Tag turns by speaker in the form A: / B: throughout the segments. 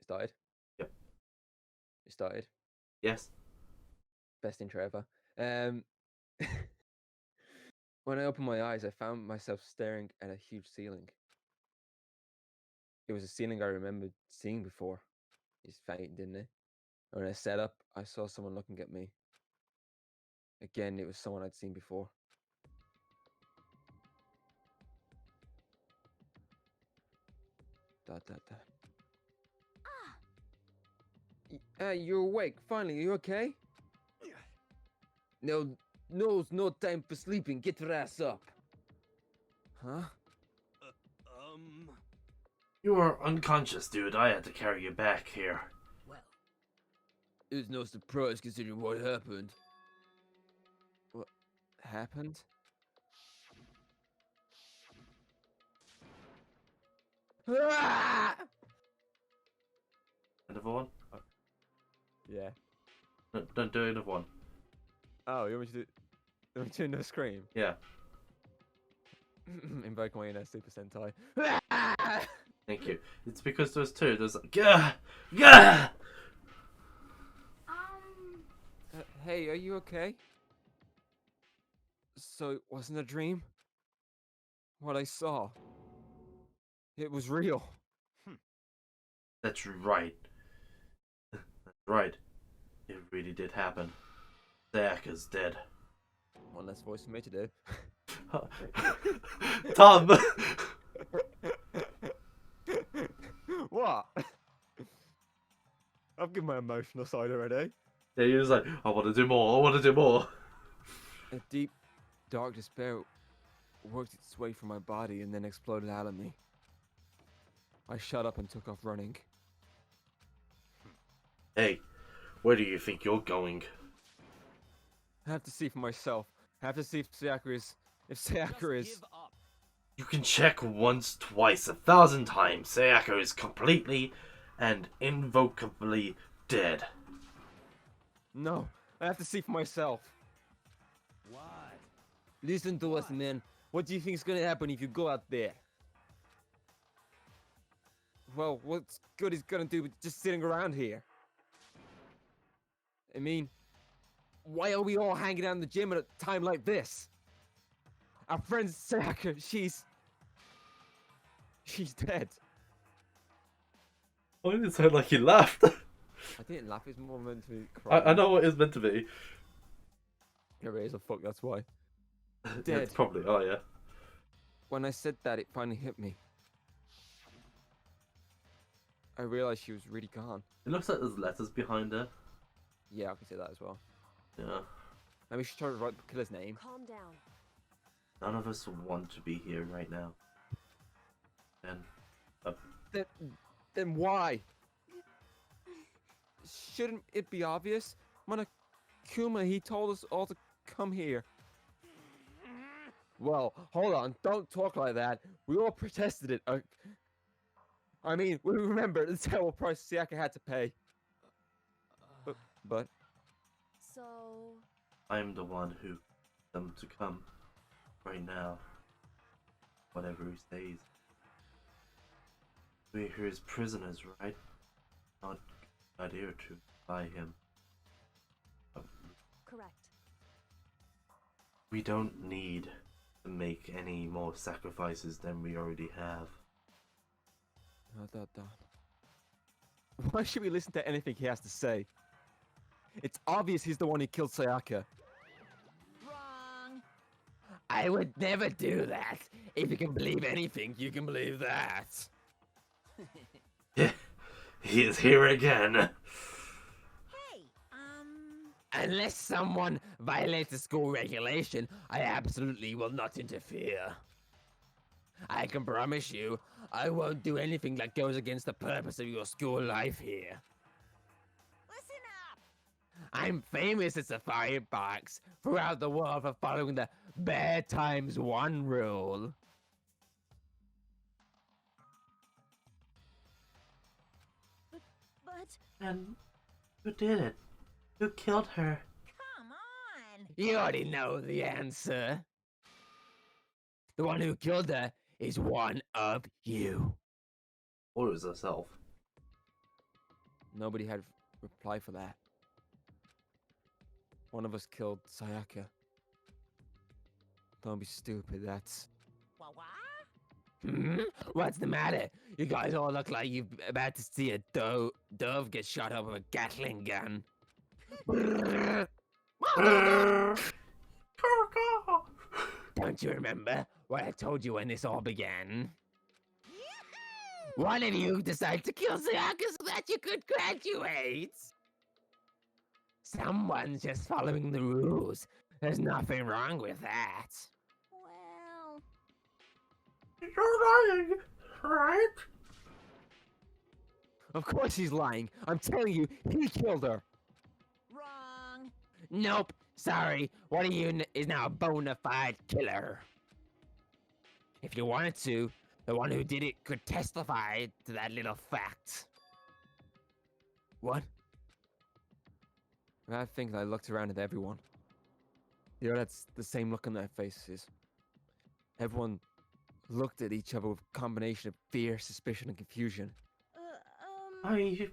A: started.
B: Yep.
A: You started.
B: Yes.
A: Best intro ever. Um, when I opened my eyes, I found myself staring at a huge ceiling. It was a ceiling I remembered seeing before. It's faint, didn't it? When I sat up, I saw someone looking at me. Again, it was someone I'd seen before. Dot, dot, dot. You're awake. Finally, are you okay? No time for sleeping. Get your ass up. Huh?
B: You are unconscious, dude. I had to carry you back here.
C: Well,
A: It's no surprise considering what happened. What happened? Ah!
B: Another one?
A: Yeah.
B: No, don't do another one.
A: Oh, you want me to do? You want me to do no scream?
B: Yeah.
A: Invoke my inner Super Sentai.
B: Thank you. It's because there's two. There's like, gah! Gah!
A: Hey, are you okay? So it wasn't a dream? What I saw. It was real.
B: That's right. That's right. It really did happen. Zach is dead.
A: One less voice for me to do.
B: Tom!
A: What? I've given my emotional side already.
B: Yeah, he was like, I want to do more, I want to do more.
A: A deep, dark despair worked its way through my body and then exploded out of me. I shut up and took off running.
B: Hey, where do you think you're going?
A: I have to see for myself. I have to see if Sayaka is...
C: give up.
B: You can check once, twice, 1,000 times. Sayako is completely and invocably dead.
A: No, I have to see for myself.
C: What?
A: Listen to us, man. What do you think is gonna happen if you go out there? Well, what's good is gonna do with just sitting around here? I mean, why are we all hanging out in the gym at a time like this? Our friend Sayaka, she's dead.
B: Why did it sound like you laughed?
A: I didn't laugh, it's more meant to be crying.
B: I know what it's meant to be.
A: It is a fuck, that's why.
B: It's
A: Dead.
B: probably, oh yeah.
A: When I said that, it finally hit me. I realized she was really gone.
B: It looks like there's letters behind her.
A: Yeah, I can say that as well.
B: Yeah.
A: Maybe we should try to write the killer's name.
D: Calm down.
B: None of us want to be here right now. And
A: Then why? Shouldn't it be obvious? Monokuma, he told us all to come here. Well, hold on, don't talk like that. We all protested it. I mean, we remember the terrible price Sayaka had to pay. But
D: So,
B: I'm the one who them to come right now. Whatever he says. We're here as prisoners, right? Not here to buy him.
D: correct.
B: We don't need to make any more sacrifices than we already have.
A: Why should we listen to anything he has to say? It's obvious he's the one who killed Sayaka.
D: Wrong.
A: I would never do that. If you can believe anything, you can believe that.
B: He is here again.
D: Hey,
A: Unless someone violates the school regulation, I absolutely will not interfere. I can promise you, I won't do anything that goes against the purpose of your school life here.
D: listen up.
A: I'm famous at safari parks throughout the world for following the Bear Times One rule.
D: But
B: And who did it? Who killed her?
D: come on.
A: You already know the answer. The one who killed her is one of you.
B: Or it was herself.
C: nobody had reply for that. One of us killed Sayaka. Don't be stupid, that's...
D: What?
A: What's the matter? You guys all look like you're about to see a dove get shot up with a Gatling gun. Don't you remember what I told you when this all began?
D: Yoo-hoo!
A: One of you decided to kill Sayaka so that you could graduate. Someone's just following the rules. There's nothing wrong with that.
D: Well,
B: You're lying, right?
C: Of course he's lying. I'm telling you, he killed her.
D: wrong.
A: Nope. Sorry. One of you is now a bona fide killer. If you wanted to, the one who did it could testify to that little fact.
C: What? I think I looked around at everyone. That's the same look on their faces. Everyone looked at each other with a combination of fear, suspicion, and confusion.
B: Are you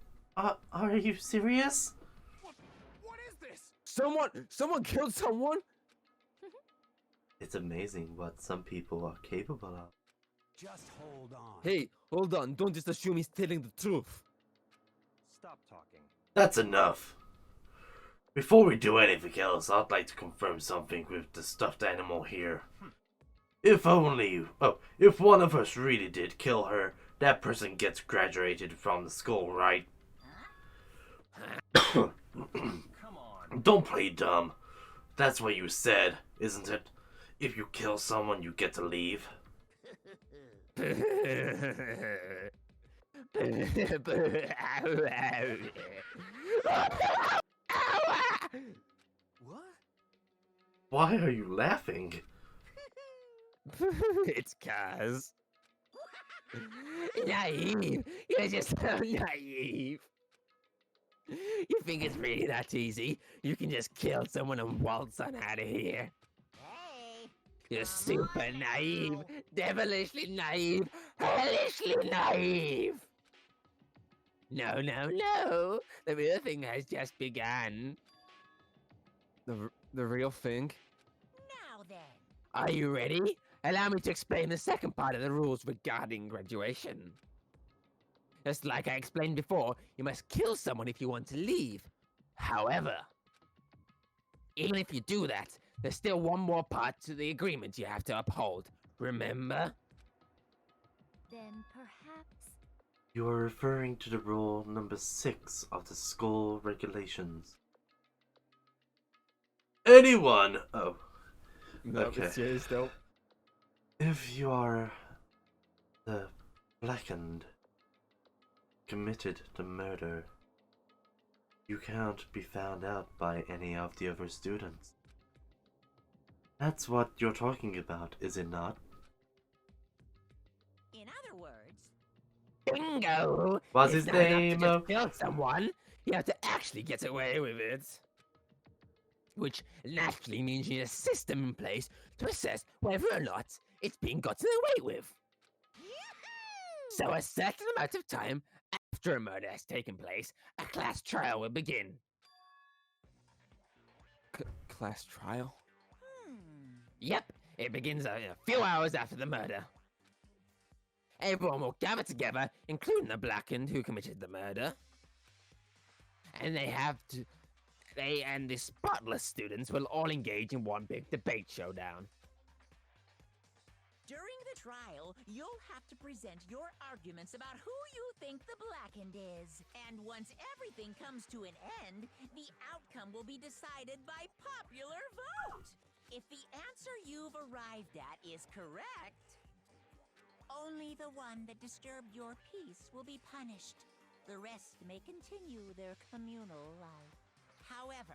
B: serious?
C: What is this? Someone killed someone?
B: It's amazing what some people are capable of.
E: Just hold on.
C: Hey, hold on. Don't just assume he's telling the truth.
E: Stop talking.
B: That's enough. Before we do anything else, I'd like to confirm something with the stuffed animal here. If one of us really did kill her, that person gets graduated from the school, right?
E: Come on.
B: Don't play dumb. That's what you said, isn't it? If you kill someone, you get to leave.
E: What?
B: Why are you laughing?
A: It's cause. Naive. You're just so naive. You think it's really that easy? You can just kill someone and waltz on out of here.
D: Hey.
A: You're
D: Come
A: super
D: on
A: naive,
D: now.
A: devilishly naive, hellishly naive. No, no, no. The real thing has just begun.
C: The real thing?
D: Now then.
A: Are you ready? Allow me to explain the second part of the rules regarding graduation. Just like I explained before, you must kill someone if you want to leave. However, even if you do that, there's still one more part to the agreement you have to uphold. Remember?
D: Then perhaps.
B: You are referring to the rule number 6 of the school regulations. Anyone! Oh.
C: No,
B: Okay.
C: it's serious though.
B: If you are the blackened, committed the murder, you can't be found out by any of the other students. That's what you're talking about, is it not?
D: In other words,
A: Bingo!
B: What's
A: It's
B: his
A: not enough to
B: name?
A: just kill someone. You have to actually get away with it. Which naturally means you need a system in place to assess whether or not it's being gotten away with.
D: yoo-hoo!
A: So a certain amount of time after a murder has taken place, a class trial will begin.
C: Class trial?
A: Yep, it begins a few hours after the murder. Everyone will gather together, including the blackened who committed the murder. And they and the spotless students will all engage in one big debate showdown.
D: During the trial, you'll have to present your arguments about who you think the blackened is. And once everything comes to an end, the outcome will be decided by popular vote. If the answer you've arrived at is correct, only the one that disturbed your peace will be punished. The rest may continue their communal life. However,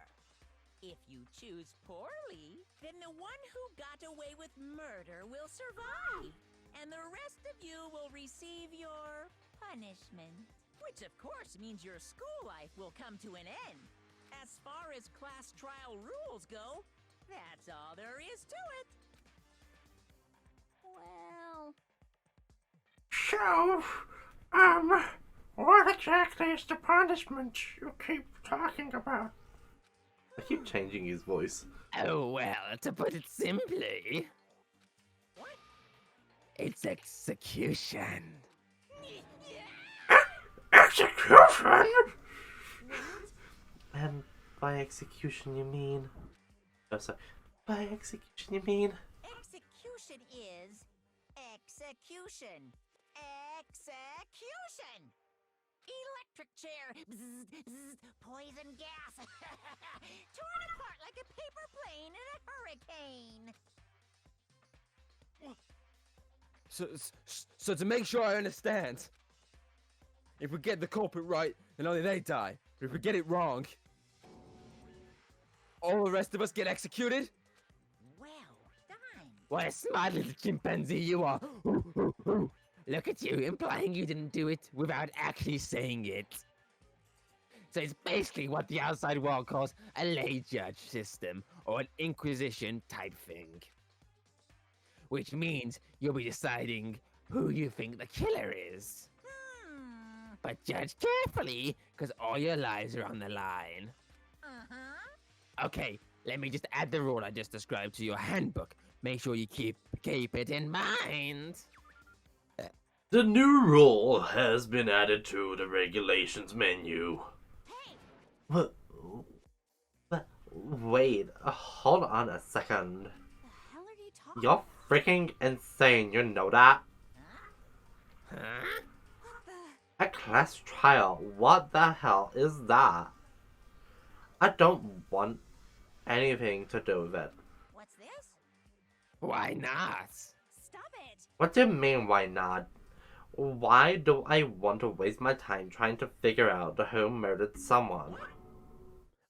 D: if you choose poorly, then the one who got away with murder will survive, and the rest of you will receive your punishment. Which of course means your school life will come to an end. As far as class trial rules go, that's all there is to it. Well,
B: So, What exactly is the punishment you keep talking about? I keep changing his voice.
A: Oh, well, to put it simply, it's execution.
B: Execution? And by execution you mean... Oh, sorry. By execution you mean...
D: Execution is execution. Execution! Electric chair. Bzz, bzz, poison gas. Torn apart like a paper plane in a hurricane.
C: So to make sure I understand, if we get the culprit right, then only they die. But if we get it wrong, all the rest of us get executed?
D: Well done.
A: What a smart little chimpanzee you are. Look at you, implying you didn't do it without actually saying it. So it's basically what the outside world calls a lay judge system, or an inquisition type thing. Which means you'll be deciding who you think the killer is. But judge carefully, because all your lives are on the line.
D: Uh-huh.
A: Okay, let me just add the rule I just described to your handbook. Make sure you keep it in mind.
B: The new rule has been added to the regulations menu.
D: Hey,
B: What? Wait, hold on a second.
D: the hell are you talking
B: You're freaking insane, you know that?
A: Huh?
D: What the?
B: A class trial, what the hell is that? I don't want anything to do with it.
D: What's this?
A: Why not?
D: Stop it!
B: What do you mean, why not? Why do I want to waste my time trying to figure out who murdered someone?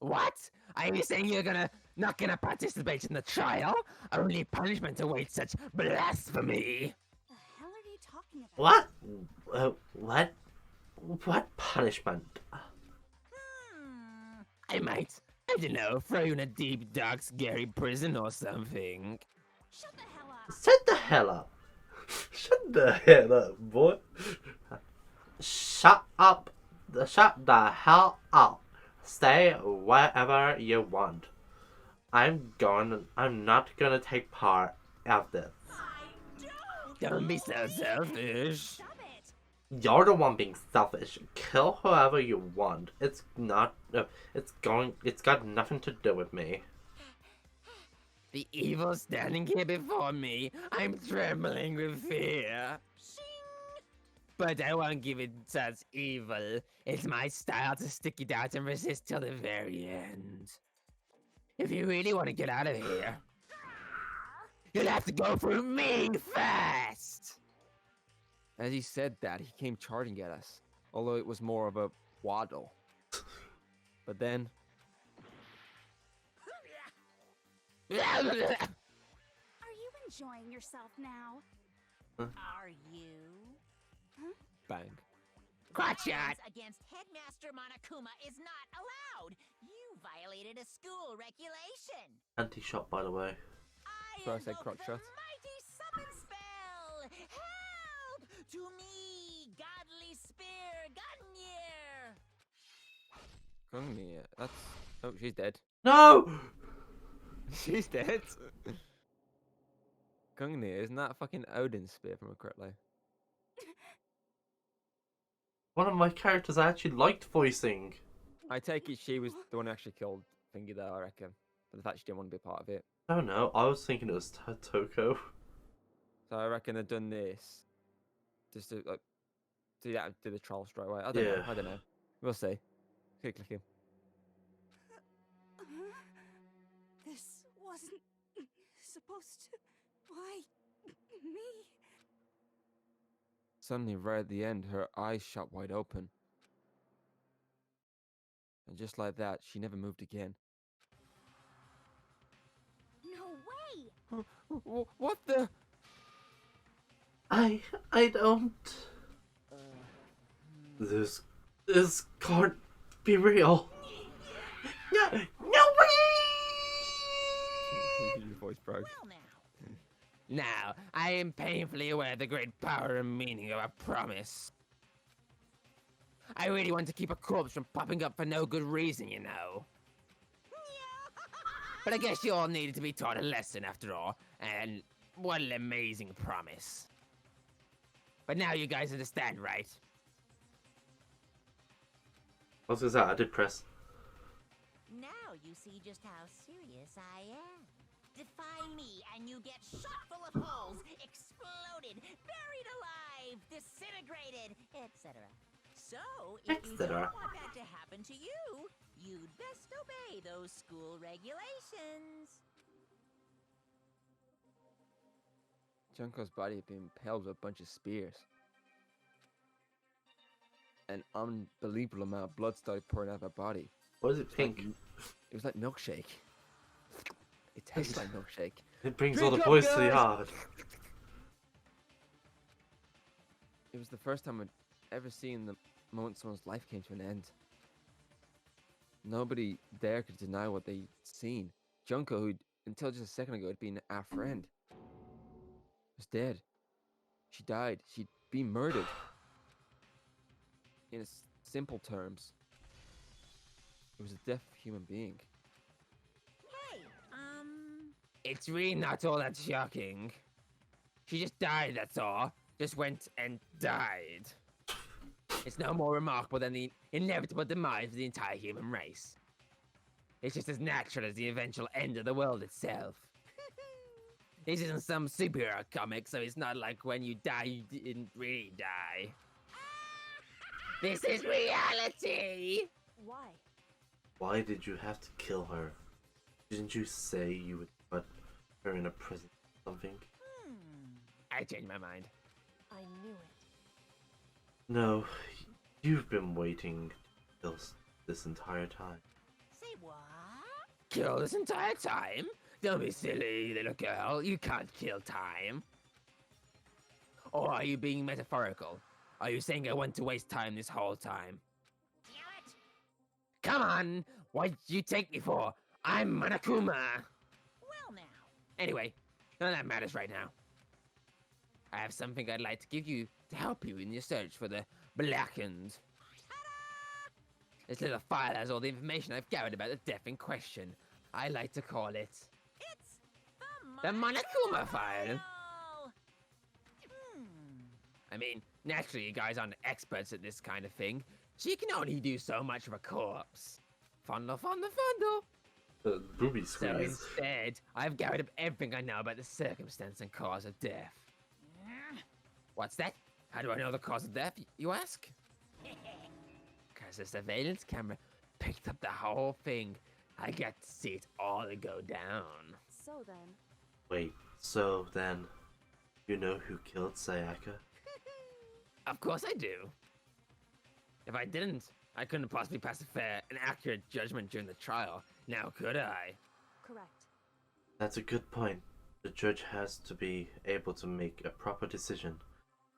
A: What? Are you saying you're not gonna participate in the trial? Only punishment awaits such blasphemy.
D: The hell are you talking about?
B: What? What punishment?
A: I might, I don't know, throw you in a deep, dark, scary prison or something.
D: Shut the hell up!
B: Shut the hell up. Shut the hell up, boy. Shut up. Shut the hell up. Stay wherever you want. I'm not gonna take part of this.
A: Don't be so selfish.
D: Stop it!
B: You're the one being selfish. Kill whoever you want. It's got nothing to do with me.
A: The evil standing here before me, I'm trembling with fear. But I won't give it such evil. It's my style to stick it out and resist till the very end. If you really want to get out of here, you'll have to go through me first.
C: As he said that, he came charging at us, although it was more of a waddle. But then,
D: Are you enjoying yourself now? Are you?
C: bang.
A: Crotch shot.
D: Violence against Headmaster Monokuma is not allowed. You violated a school regulation.
B: Anti-shot, by the way.
D: I
C: So I said
D: invoke
C: crotch
D: the
C: shot.
D: mighty summon spell. Help to me, godly spear, Gunyear.
C: Gungnir, that's... Oh, she's dead.
B: No!
C: She's dead. Gungnir, isn't that fucking Odin's spear from a correctly?
B: One of my characters I actually liked voicing.
C: I take it she was the one who actually killed Thingy though, I reckon. But the fact she didn't want to be a part of it.
B: I don't know. I was thinking it was Toko.
C: So I reckon they've done this just to like do that, do the trial straight away. I don't know.
B: Yeah.
C: I don't know. We'll see. Keep clicking.
F: This wasn't supposed to. Why me?
C: Suddenly, right at the end, her eyes shut wide open. And just like that, she never moved again.
D: No way.
C: What the?
B: I don't. This can't be real. No way!
C: Your voice broke.
D: Well now.
A: Now, I am painfully aware of the great power and meaning of a promise. I really want to keep a corpse from popping up for no good reason, you know. But I guess you all needed to be taught a lesson after all, and what an amazing promise. But now you guys understand, right?
B: I was gonna say, I did press.
D: Now you see just how serious I am. Defy me and you get shot full of holes, exploded, buried alive, disintegrated, etc. So, if you don't
B: Etc.
D: want that to happen to you, you'd best obey those school regulations.
C: Junko's body had been impaled with a bunch of spears. An unbelievable amount of blood started pouring out of her body.
B: What is it, pink?
C: It was like milkshake. It tastes like milkshake.
B: It brings
A: Drink
B: all the
A: up,
B: boys to the
A: guys!
B: yard.
C: It was the first time I'd ever seen the moment someone's life came to an end. Nobody there could deny what they'd seen. Junko, who until just a second ago had been our friend, was dead. She died. She'd been murdered. In simple terms, it was the death of a human being.
D: Hey,
A: It's really not all that shocking. She just died, that's all. Just went and died. It's no more remarkable than the inevitable demise of the entire human race. It's just as natural as the eventual end of the world itself. This isn't some superhero comic, so it's not like when you die, you didn't really die. This is reality!
F: Why?
B: Why did you have to kill her? Didn't you say you would put her in a prison or something?
A: I changed my mind.
F: I knew it.
B: No, you've been waiting to kill this entire time.
D: say what?
A: Kill this entire time? Don't be silly, little girl. You can't kill time. Or are you being metaphorical? Are you saying I want to waste time this whole time?
D: Damn it!
A: Come on! What'd you take me for? I'm Monokuma!
D: Well now.
A: Anyway, none of that matters right now. I have something I'd like to give you to help you in your search for the Blackened. This little file has all the information I've gathered about the death in question. I like to call it
D: It's
A: the Monokuma file.
D: Hmm.
A: I mean, naturally you guys aren't experts at this kind of thing, so you can only do so much of a corpse. Fondle, fondle, fondle.
B: The booby
A: So
B: squeeze.
A: instead, I've gathered up everything I know about the circumstance and cause of death. What's that? How do I know the cause of death, you ask? Because the surveillance camera picked up the whole thing. I got to see it all go down.
F: So then,
B: Wait, so then, you know who killed Sayaka?
A: Of course I do. If I didn't, I couldn't possibly pass a fair and accurate judgment during the trial. Now could I?
F: correct.
B: That's a good point. The judge has to be able to make a proper decision.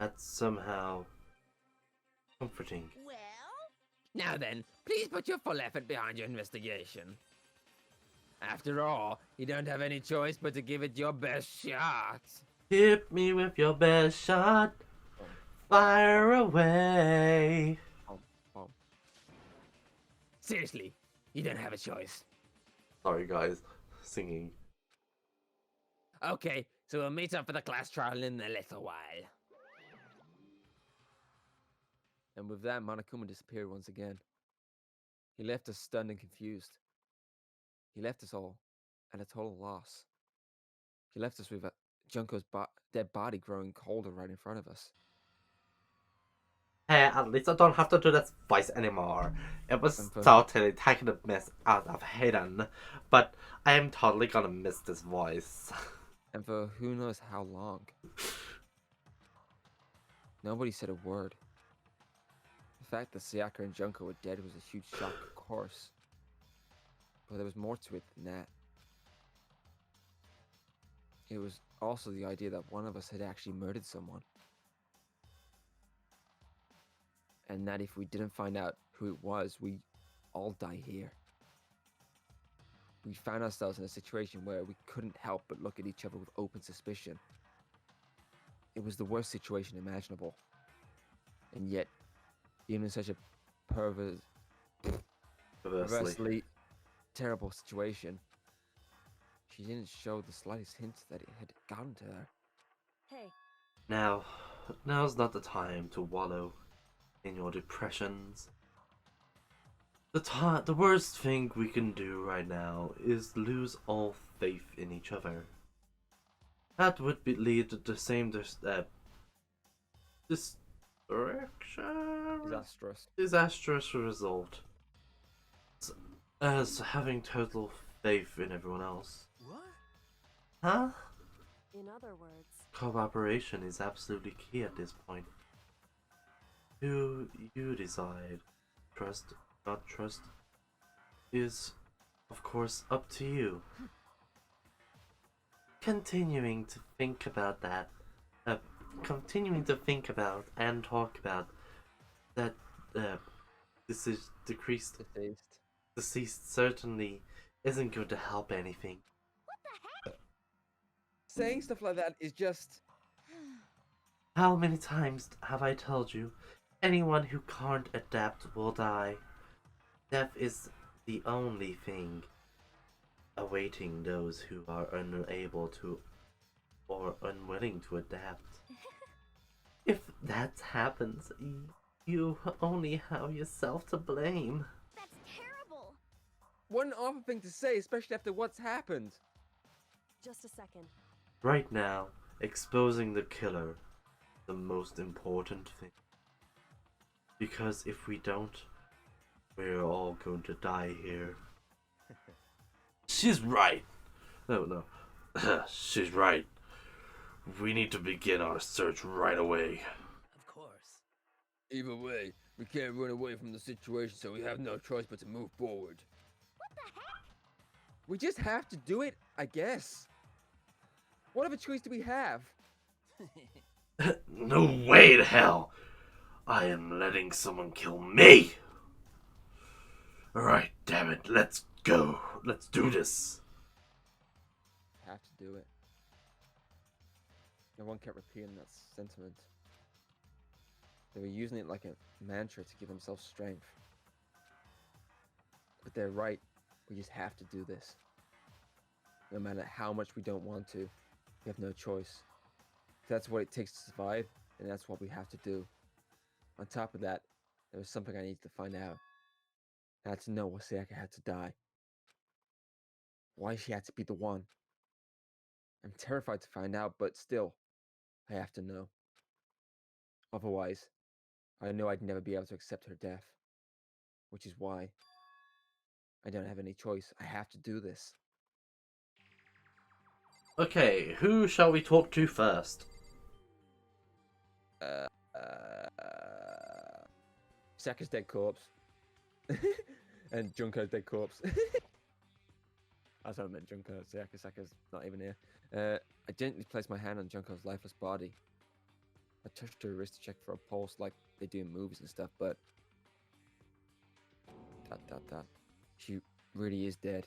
B: That's somehow comforting.
D: Well,
A: Now then, please put your full effort behind your investigation. After all, you don't have any choice but to give it your best shot.
B: Hit me with your best shot. Fire away.
A: Seriously, you don't have a choice.
B: Sorry, guys. Singing.
A: Okay, so we'll meet up for the class trial in a little while.
C: And with that, Monokuma disappeared once again. He left us stunned and confused. He left us all at a total loss. He left us with Junko's dead body growing colder right in front of us.
B: Hey, at least I don't have to do this voice anymore. It was
C: And for-
B: totally taking the mess out of Hayden, but I am totally gonna miss this voice.
C: And for who knows how long. Nobody said a word. The fact that Sayaka and Junko were dead was a huge shock, of course. But there was more to it than that. It was also the idea that one of us had actually murdered someone. And that if we didn't find out who it was, we'd all die here. We found ourselves in a situation where we couldn't help but look at each other with open suspicion. It was the worst situation imaginable. And yet, even in such a perversely terrible situation. She didn't show the slightest hint that it had gotten to her.
F: Hey,
B: Now's not the time to wallow in your depressions. The worst thing we can do right now is lose all faith in each other. That would lead to the same disastrous result as having total faith in everyone else.
E: What?
B: Huh?
F: in other words,
B: Cooperation is absolutely key at this point. Do you decide? Trust, not trust, is, of course, up to you. Continuing to think about and talk about that, this is deceased certainly isn't going to help anything.
C: Saying stuff like that is just...
B: How many times have I told you, anyone who can't adapt will die. Death is the only thing awaiting those who are unable to or unwilling to adapt. If that happens, you only have yourself to blame.
F: that's terrible.
C: What an awful thing to say, especially after what's happened.
F: Just a second.
B: Right now, exposing the killer, the most important thing. Because if we don't, we're all going to die here. She's right. No. She's right. We need to begin our search right away.
A: Of course.
C: Either way, we can't run away from the situation, so we have no choice but to move forward.
F: What the heck?
C: We just have to do it, I guess. What other choice do we have?
B: No way to hell! I am letting someone kill me! Alright, damn it, let's go. Let's do this.
C: Have to do it. No one kept repeating that sentiment. They were using it like a mantra to give themselves strength. But they're right. We just have to do this. No matter how much we don't want to, we have no choice. If that's what it takes to survive, then that's what we have to do. On top of that, there was something I needed to find out. I had to know why Sayaka had to die. Why she had to be the one. I'm terrified to find out, but still, I have to know. Otherwise, I know I'd never be able to accept her death. Which is why I don't have any choice. I have to do this.
B: Okay, who shall we talk to first?
C: Sayaka's dead corpse. And Junko's dead corpse. That's what I meant, Junko. Sayaka's not even here. I gently placed my hand on Junko's lifeless body. I touched her wrist to check for a pulse like they do in movies and stuff, but... She really is dead.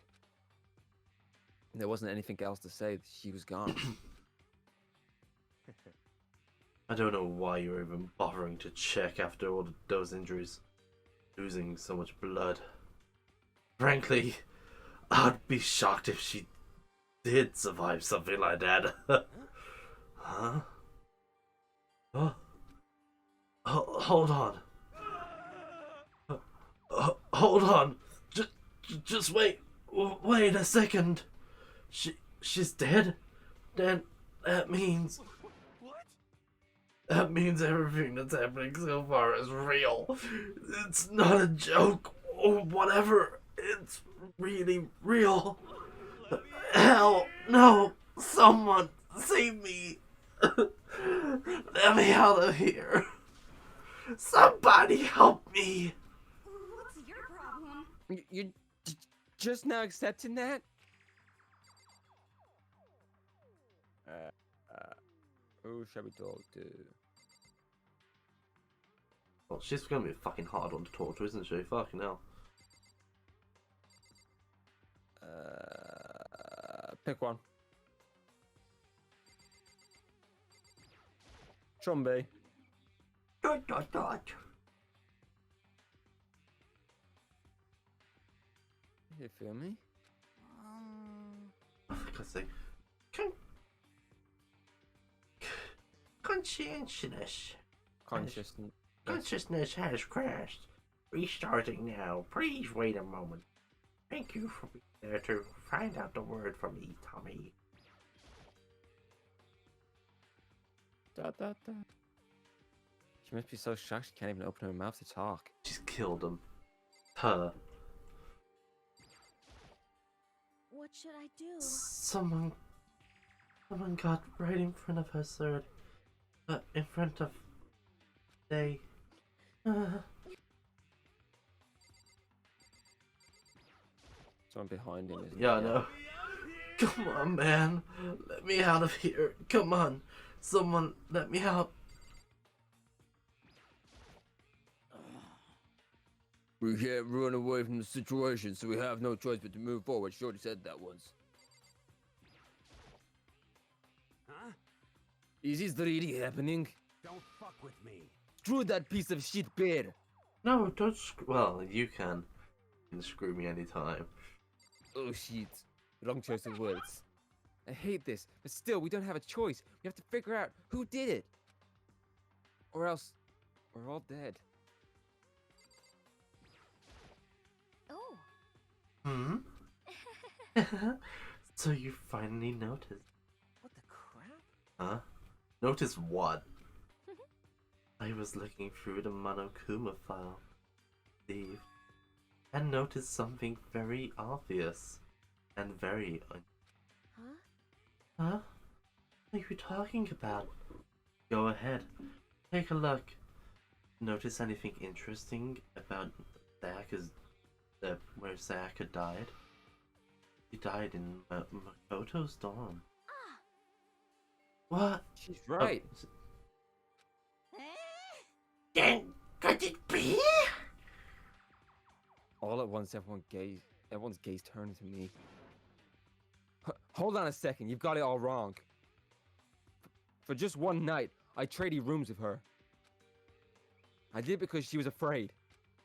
C: And there wasn't anything else to say. She was gone.
B: I don't know why you're even bothering to check after all those injuries. Losing so much blood. Frankly, I'd be shocked if she did survive something like that. Huh? Oh. Hold on. Hold on. Just wait. Wait a second. She's dead? Then that means... That means everything that's happening so far is real. It's not a joke or whatever. It's really real. Hell, no. Someone save me. Let me out of here. Somebody help me.
F: What's your problem?
C: You're just now accepting that? Who shall we talk to?
B: Well, she's gonna be a fucking hard one to talk to, isn't she? Fucking hell.
C: Pick one. Trumby. You feel me?
B: I think I say, con- conscientiousness.
C: Consciousness.
B: Consciousness has crashed. Restarting now. Please wait a moment. Thank you for being there to find out the word for me, Tommy.
C: Da, da, da. She must be so shocked she can't even open her mouth to talk.
B: She's killed him. Her.
F: What should I do?
B: Someone got right in front of her, sir. In front of... They...
C: Someone behind him, isn't
B: Yeah, I
C: it?
B: know. Come on, man. Let me out of here. Come on. Someone, let me out.
A: We can't run away from the situation, so we have no choice but to move forward. Shorty said that once.
E: Huh?
A: Is this really happening?
E: Don't fuck with me.
A: Screw that piece of shit bear.
B: No, don't well, you can. You can screw me anytime.
A: Oh shit.
C: Wrong choice of words. I hate this, but still, we don't have a choice. We have to figure out who did it. Or else, we're all dead.
F: Oh.
B: Hmm? So you finally noticed.
E: What the crap?
B: Huh? Notice what? I was looking through the Monokuma file, Steve, and noticed something very obvious and very
F: Huh?
B: Huh? What are you talking about? Go ahead. Take a look. Notice anything interesting about where Sayaka died? She died in Makoto's dorm.
F: Ah.
B: What?
C: She's right.
B: Then could it be?
C: All at once, everyone's gaze turned to me. Hold on a second, you've got it all wrong. For just one night, I traded rooms with her. I did because she was afraid.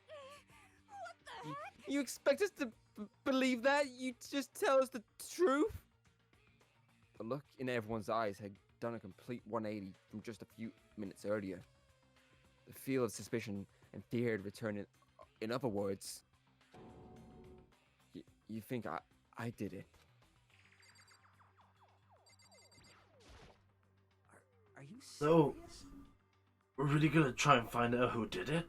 F: What the heck?
C: You expect us to believe that? You just tell us the truth? The look in everyone's eyes had done a complete 180 from just a few minutes earlier. The feel of suspicion and fear had returned. In other words, you think I did it?
E: Are you
B: So-
E: serious?
B: We're really gonna try and find out who did it?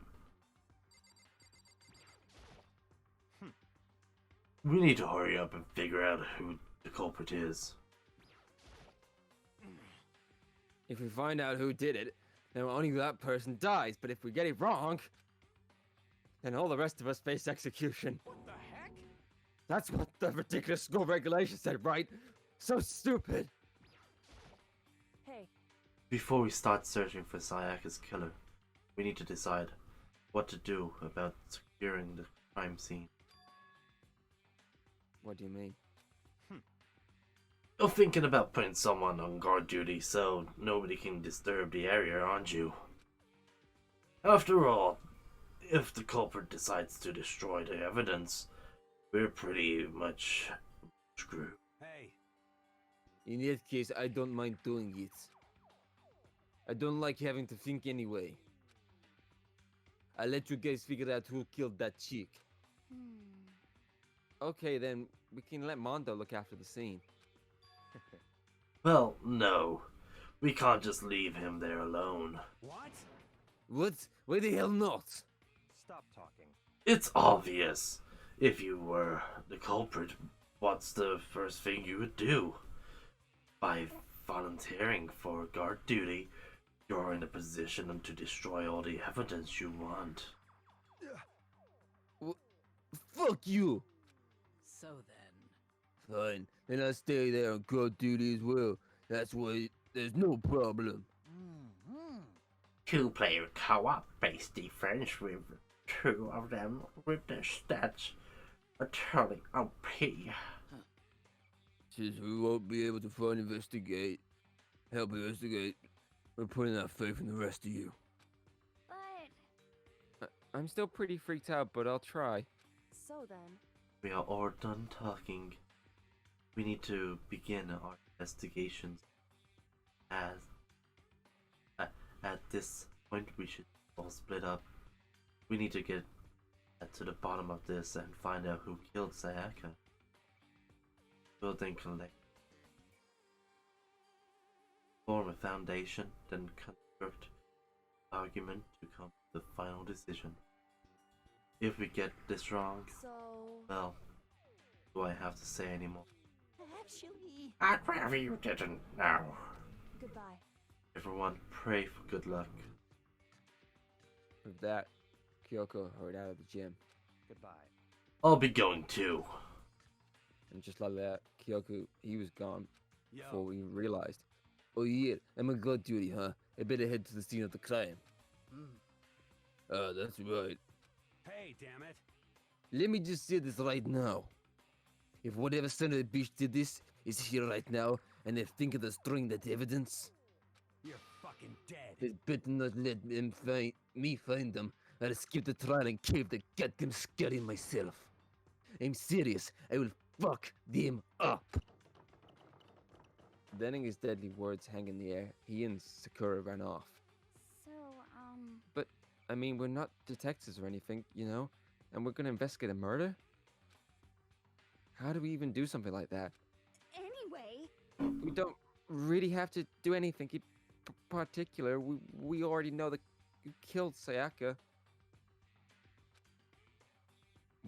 B: We need to hurry up and figure out who the culprit is.
C: If we find out who did it, then only that person dies. But if we get it wrong, then all the rest of us face execution.
E: What the heck?
C: That's what the ridiculous school regulation said, right? So stupid.
F: Hey,
B: Before we start searching for Sayaka's killer, we need to decide what to do about securing the crime scene.
C: What do you mean?
B: You're thinking about putting someone on guard duty so nobody can disturb the area, aren't you? After all, if the culprit decides to destroy the evidence, we're pretty much screwed.
E: Hey,
A: In that case, I don't mind doing it. I don't like having to think anyway. I'll let you guys figure out who killed that chick.
C: Okay, then we can let Mondo look after the scene.
B: Well, no. We can't just leave him there alone.
E: what?
A: What? Why the hell not?
E: Stop talking.
B: It's obvious. If you were the culprit, what's the first thing you would do? By volunteering for guard duty, you're in a position to destroy all the evidence you want.
A: Fuck you!
D: So then,
A: Fine, then I'll stay there on guard duty as well. That's why there's no problem.
B: Two-player co-op based defense with two of them with their stats are totally OP.
A: Since we won't be able to help investigate, we're putting our faith in the rest of you.
F: but
C: I'm still pretty freaked out, but I'll try.
F: so then,
B: We are all done talking. We need to begin our investigations. At this point, we should all split up. We need to get to the bottom of this and find out who killed Sayaka. We'll then form a foundation, then construct argument to come to the final decision. If we get this wrong,
F: So,
B: well, do I have to say anymore?
D: Actually,
B: I'd rather you didn't know.
F: goodbye.
B: Everyone, pray for good luck.
C: With that, Kyoko hurried out of the gym.
E: Goodbye.
B: I'll be going too.
C: And just like that, Kyoko, he was gone
E: Yo.
C: before we realized. Oh yeah, I'm on guard duty, huh? I better head to the scene of the crime. That's right.
E: Hey, damn it.
C: Let me just say this right now. If whatever son of a bitch did this is here right now, and they think of destroying that evidence,
E: You're fucking dead.
C: they better not let them me find them. I'll skip the trial and cave the goddamn scary myself. I'm serious. I will fuck them up. Letting his deadly words hang in the air, he and Sakura ran off.
F: So,
C: But, I mean, we're not detectives or anything, you know? And we're gonna investigate a murder? How do we even do something like that?
F: anyway,
C: We don't really have to do anything in particular. We already know that you killed Sayaka.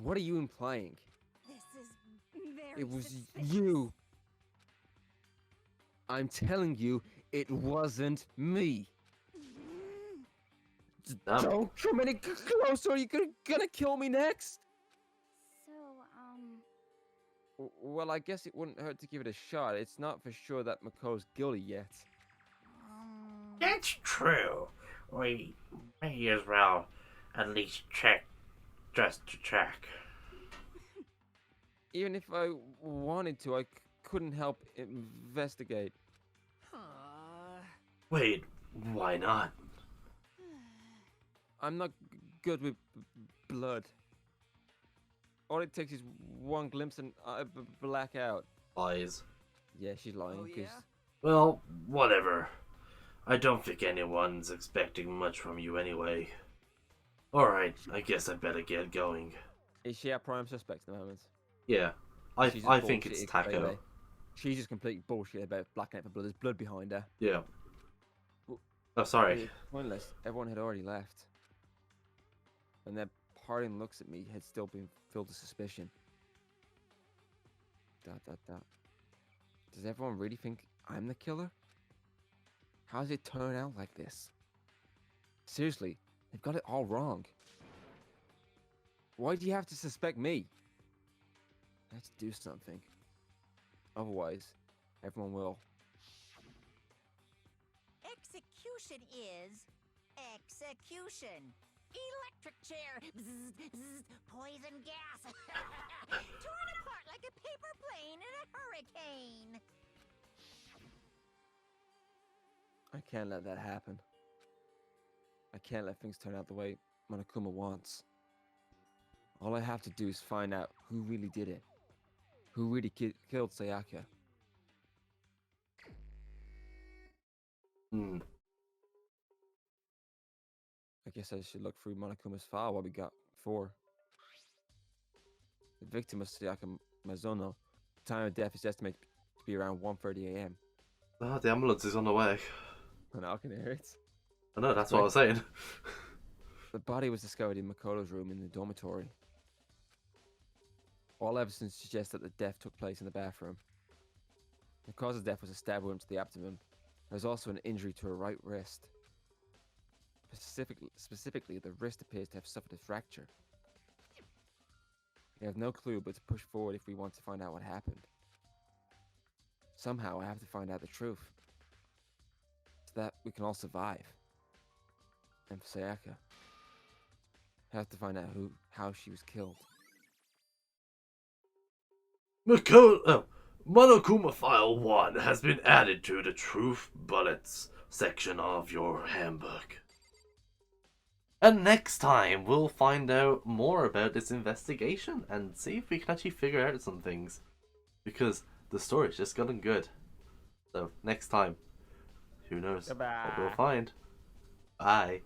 C: What are you implying?
F: this is very
C: It was
F: suspicious.
C: you. I'm telling you, it wasn't me.
B: Damn.
C: Don't come any closer, or you're gonna kill me next.
F: So,
C: Well, I guess it wouldn't hurt to give it a shot. It's not for sure that Mako's guilty yet.
B: That's true. We may as well at least check just to check.
C: Even if I wanted to, I couldn't help investigate.
B: Wait, why not?
C: I'm not good with blood. All it takes is one glimpse and I black out.
B: Lies.
C: Yeah, she's lying.
E: Oh,
C: 'Cause
E: yeah?
B: Well, whatever. I don't think anyone's expecting much from you anyway. Alright, I guess I better get going.
C: Is she our prime suspect at the moment?
B: Yeah,
C: She's just
B: I think it's
C: bullshitting
B: Taco.
C: anyway. She's just complete bullshit about blacking out for blood. There's blood behind her.
B: Yeah.
C: Well,
B: Oh, sorry.
C: It's pointless. Everyone had already left. And their parting looks at me had still been filled with suspicion. ... Does everyone really think I'm the killer? How does it turn out like this? Seriously, they've got it all wrong. Why do you have to suspect me? Let's do something. Otherwise, everyone will.
D: execution is execution. Electric chair. Bzz, bzz, poison gas. Torn apart like a paper plane in a hurricane.
C: I can't let that happen. I can't let things turn out the way Monokuma wants. All I have to do is find out who really did it. Who really killed Sayaka. I guess I should look through Monokuma's file what we got before. The victim was Sayaka Mizuno. The time of death is estimated to be around 1:30 a.m.
B: Oh, the ambulance is on the way.
C: And I can hear it.
B: I know, that's what I was saying.
C: The body was discovered in Makoto's room in the dormitory. All evidence suggests that the death took place in the bathroom. The cause of death was a stab wound to the abdomen. There was also an injury to her right wrist. Specifically, the wrist appears to have suffered a fracture. We have no clue but to push forward if we want to find out what happened. Somehow I have to find out the truth. So that we can all survive. And for Sayaka, I have to find out how she was killed.
B: Monokuma File 1 has been added to the Truth Bullets section of your handbook. And next time, we'll find out more about this investigation and see if we can actually figure out some things. Because the story's just gotten good. So, next time, who knows what we'll find. Bye.